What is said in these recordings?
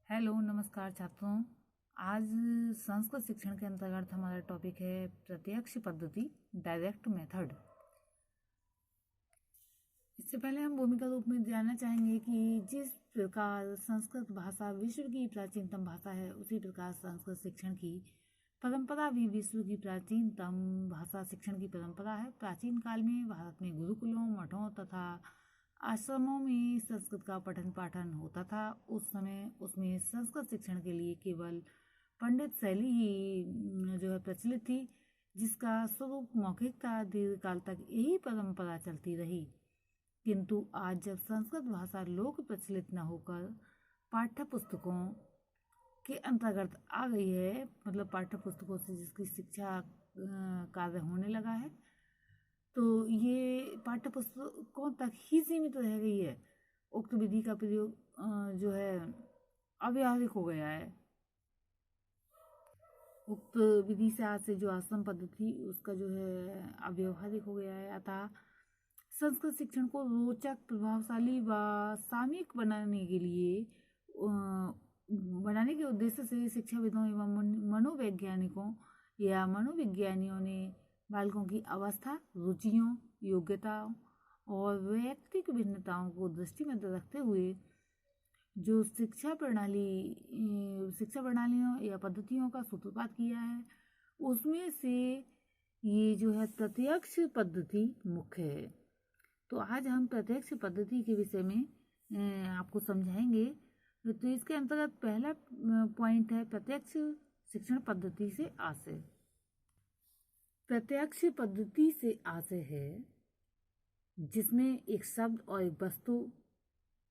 Hello नमस्कार छात्रों। आज संस्कृत शिक्षण के अंतर्गत हमारा टॉपिक है प्रत्यक्ष पद्धति, डायरेक्ट मेथड। इससे पहले हम भूमिका रूप में जानना चाहेंगे कि जिस प्रकार संस्कृत भाषा विश्व की प्राचीनतम भाषा है, उसी प्रकार संस्कृत शिक्षण की परंपरा भी विश्व की प्राचीनतम भाषा शिक्षण की परंपरा है। प्राचीन काल में भारत में गुरुकुलों, मठों तथा आश्रमों में संस्कृत का पठन पाठन होता था। उस समय उसमें संस्कृत शिक्षण के लिए केवल पंडित शैली ही जो है प्रचलित थी, जिसका स्वरूप मौखिक था। दीर्घकाल तक यही परंपरा चलती रही, किंतु आज जब संस्कृत भाषा लोक प्रचलित न होकर पाठ्य पुस्तकों के अंतर्गत आ गई है, मतलब पाठ्य पुस्तकों से जिसकी शिक्षा कार्य होने लगा है, तो ये पाठ्य पुस्तकों तक ही सीमित रह गई है। उक्त विधि का प्रयोग जो है अव्यावहारिक हो गया है। उक्त विधि से आज से जो आश्रम पद्धति उसका जो है अव्यावहारिक हो गया है। अतः संस्कृत शिक्षण को रोचक, प्रभावशाली व सामयिक बनाने के उद्देश्य से शिक्षाविदों एवं मनोवैज्ञानिकों या मनोविज्ञानियों ने बालकों की अवस्था, रुचियों, योग्यताओं और वैयक्तिक भिन्नताओं को दृष्टि में रखते हुए जो शिक्षा प्रणालियों या पद्धतियों का सूत्रपात किया है, उसमें से ये जो है प्रत्यक्ष पद्धति मुख्य है। तो आज हम प्रत्यक्ष पद्धति के विषय में आपको समझाएंगे। तो इसके अंतर्गत पहला पॉइंट है प्रत्यक्ष शिक्षण पद्धति से आशय। प्रत्यक्ष पद्धति से आशय है जिसमें एक शब्द और एक वस्तु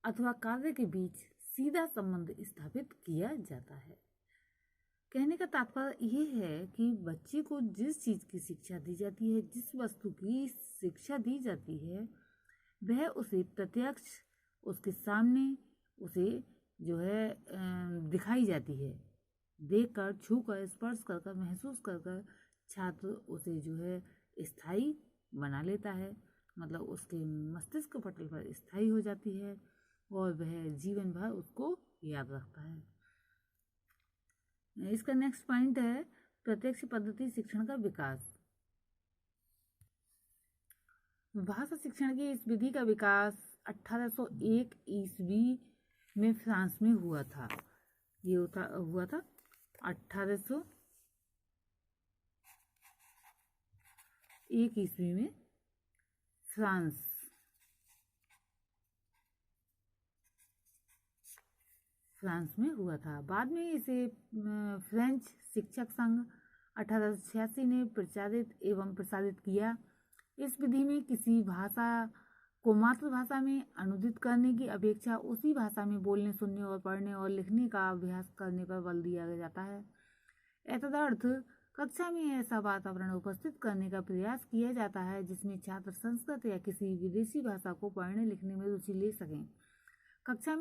अथवा कार्य के बीच सीधा संबंध स्थापित किया जाता है। कहने का तात्पर्य यह है कि बच्चे को जिस चीज की शिक्षा दी जाती है, जिस वस्तु की शिक्षा दी जाती है, वह उसे प्रत्यक्ष उसके सामने उसे जो है दिखाई जाती है। देखकर, छूकर, स्पर्श कर महसूस कर छात्र उसे जो है स्थायी बना लेता है, मतलब उसके मस्तिष्क पटल पर स्थायी हो जाती है और वह जीवन भर उसको याद रखता है। इसका नेक्स्ट पॉइंट है प्रत्यक्ष पद्धति शिक्षण का विकास। भाषा शिक्षण की इस विधि का विकास 1801 ईस्वी में फ्रांस में हुआ था। ये हुआ था 1801 ईस्वी में फ्रांस में हुआ था। बाद में इसे फ्रेंच शिक्षक संघ 1886 ने प्रसारित किया। इस विधि में किसी भाषा को मातृभाषा में अनुदित करने की अपेक्षा उसी भाषा में बोलने, सुनने और पढ़ने और लिखने का अभ्यास करने पर बल दिया जाता है। एतदर्थ कक्षा में ऐसा वातावरण उपस्थित करने का प्रयास किया जाता है जिसमें छात्र संस्कृत या किसी विदेशी भाषा को पढ़ने लिखने में रुचि ले सकें। कक्षा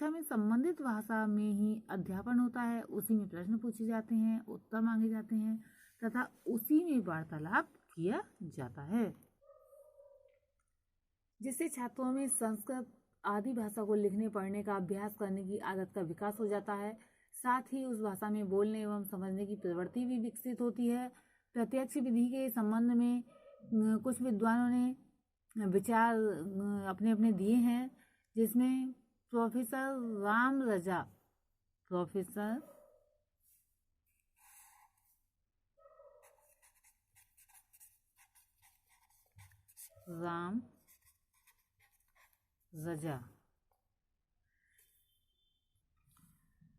में संबंधित भाषा में ही अध्यापन होता है, उसी में प्रश्न पूछे जाते हैं, उत्तर मांगे जाते हैं तथा उसी में वार्तालाप किया जाता है, जिससे छात्रों में संस्कृत आदि भाषा को लिखने पढ़ने का अभ्यास करने की आदत का विकास हो जाता है। साथ ही उस भाषा में बोलने एवं समझने की प्रवृत्ति भी विकसित होती है। प्रत्यक्ष विधि के संबंध में कुछ विद्वानों ने विचार अपने अपने दिए हैं, जिसमें प्रोफेसर राम रजा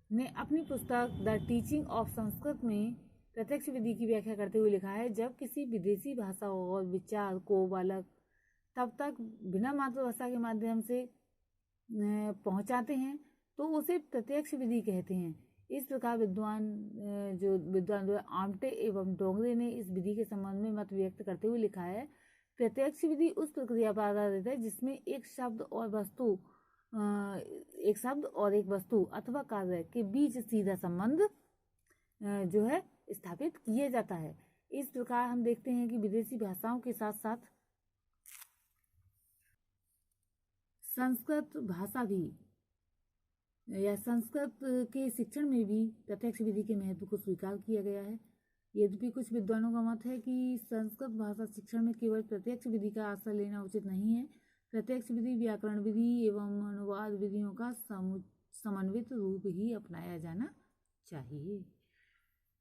ने अपनी पुस्तक द टीचिंग ऑफ संस्कृत में प्रत्यक्ष विधि की व्याख्या करते हुए लिखा है, जब किसी विदेशी भाषा और विचार को बालक तब तक बिना मातृभाषा के माध्यम से पहुंचाते हैं तो उसे प्रत्यक्ष विधि कहते हैं। इस प्रकार विद्वान आमटे एवं डोंगरे ने इस विधि के संबंध में मत व्यक्त करते हुए लिखा है, प्रत्यक्ष विधि उस प्रक्रिया पर आधारित है जिसमें एक शब्द और एक वस्तु अथवा कार्य के बीच सीधा संबंध जो है स्थापित किया जाता है। इस प्रकार हम देखते हैं कि विदेशी भाषाओं के साथ साथ संस्कृत भाषा भी या संस्कृत के शिक्षण में भी प्रत्यक्ष विधि के महत्व को स्वीकार किया गया है। यद्यपि कुछ विद्वानों का मत है कि संस्कृत भाषा शिक्षण में केवल प्रत्यक्ष विधि का आश्रय लेना उचित नहीं है। प्रत्यक्ष विधि, व्याकरण विधि एवं अनुवाद विधियों का समन्वित रूप ही अपनाया जाना चाहिए।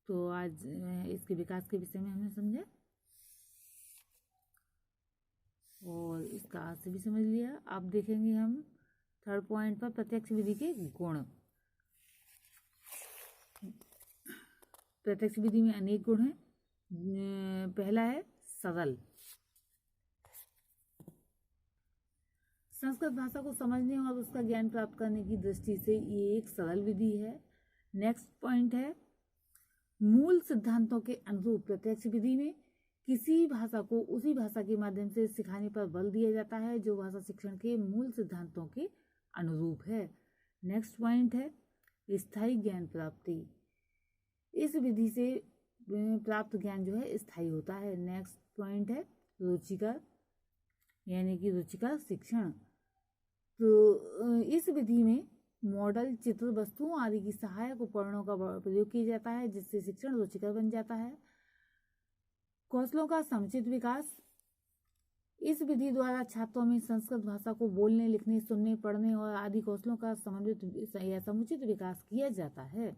तो आज इसके विकास के विषय में हमने समझा और इसका अर्थ भी समझ लिया। अब देखेंगे हम थर्ड पॉइंट पर प्रत्यक्ष विधि के गुण। प्रत्यक्ष विधि में अनेक गुण हैं। पहला है सरल। संस्कृत भाषा को समझने और उसका ज्ञान प्राप्त करने की दृष्टि से ये एक सरल विधि है। नेक्स्ट पॉइंट है मूल सिद्धांतों के अनुरूप। प्रत्यक्ष विधि में किसी भाषा को उसी भाषा के माध्यम से सिखाने पर बल दिया जाता है जो भाषा शिक्षण के मूल सिद्धांतों के अनुरूप है। नेक्स्ट पॉइंट है स्थायी ज्ञान प्राप्ति। इस विधि से प्राप्त ज्ञान जो है स्थायी होता है। नेक्स्ट पॉइंट है रुचिकर, यानी कि रुचिकर शिक्षण। तो इस विधि में मॉडल, चित्र, वस्तुओं आदि की सहायक उपकरणों का प्रयोग किया जाता है जिससे शिक्षण रुचिकर बन जाता है। कौशलों का समुचित विकास। इस विधि द्वारा छात्रों में संस्कृत भाषा को बोलने, लिखने, सुनने, पढ़ने और आदि कौशलों का समन्वित या समुचित विकास किया जाता है।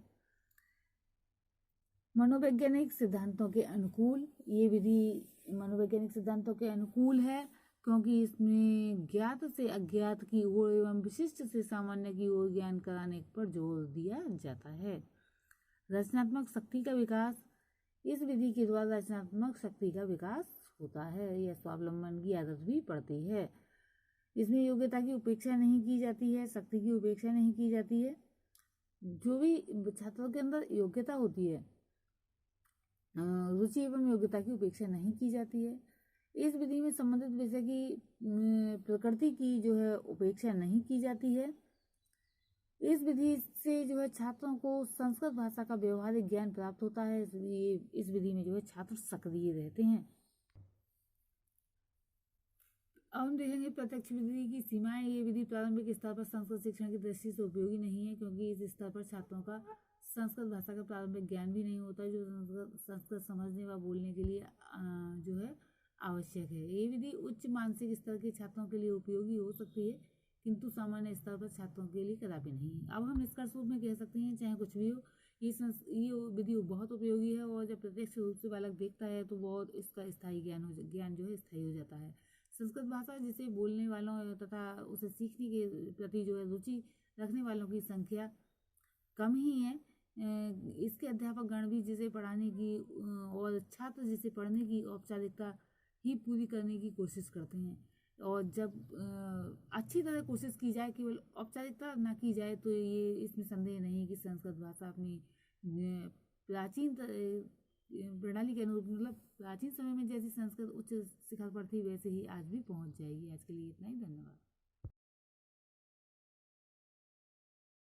मनोवैज्ञानिक सिद्धांतों के अनुकूल। ये विधि मनोवैज्ञानिक सिद्धांतों के अनुकूल है क्योंकि इसमें ज्ञात से अज्ञात की ओर एवं विशिष्ट से सामान्य की ओर ज्ञान कराने पर जोर दिया जाता है। रचनात्मक शक्ति का विकास। इस विधि के द्वारा रचनात्मक शक्ति का विकास होता है या स्वावलंबन की आदत भी पड़ती है। इसमें योग्यता की उपेक्षा नहीं की जाती है, शक्ति की उपेक्षा नहीं की जाती है। जो भी छात्रों के अंदर योग्यता होती है, रुचि एवं योग्यता की उपेक्षा नहीं की जाती है। इस विधि में संबंधित विषय की प्रकृति की जो है उपेक्षा नहीं की जाती है। इस विधि से जो है छात्रों को संस्कृत भाषा का व्यवहारिक ज्ञान प्राप्त होता है, इसलिए इस विधि में जो है छात्र सक्रिय रहते हैं। अब हम देखेंगे प्रत्यक्ष विधि की सीमाएं। ये विधि प्रारंभिक स्तर पर संस्कृत शिक्षण की दृष्टि से उपयोगी नहीं है क्योंकि इस स्तर पर छात्रों का संस्कृत भाषा का प्रारंभिक ज्ञान भी नहीं होता जो संस्कृत समझने व बोलने के लिए जो है आवश्यक है। ये विधि उच्च मानसिक स्तर के छात्रों के लिए उपयोगी हो सकती है किंतु सामान्य स्तर पर छात्रों के लिए कदापि नहीं। अब हम निष्कर्ष रूप में कह सकते हैं चाहे कुछ भी हो, ये विधि बहुत उपयोगी है और जब प्रत्यक्ष रूप से बालक देखता है तो बहुत इसका स्थायी ज्ञान जो है स्थायी हो जाता है। संस्कृत भाषा जिसे बोलने वालों तथा उसे सीखने के प्रति जो है रुचि रखने वालों की संख्या कम ही है। इसके अध्यापक गण भी जिसे पढ़ाने की और छात्र जिसे पढ़ने की औपचारिकता ही पूरी करने की कोशिश करते हैं। और जब अच्छी तरह कोशिश की जाए, केवल औपचारिकता ना की जाए, तो ये इसमें संदेह नहीं कि संस्कृत भाषा अपनी प्राचीन प्रणाली के अनुरूप, मतलब प्राचीन समय में जैसी संस्कृत उच्च शिखर पर थी वैसे ही आज भी पहुंच जाएगी। आज के लिए इतना ही, धन्यवाद।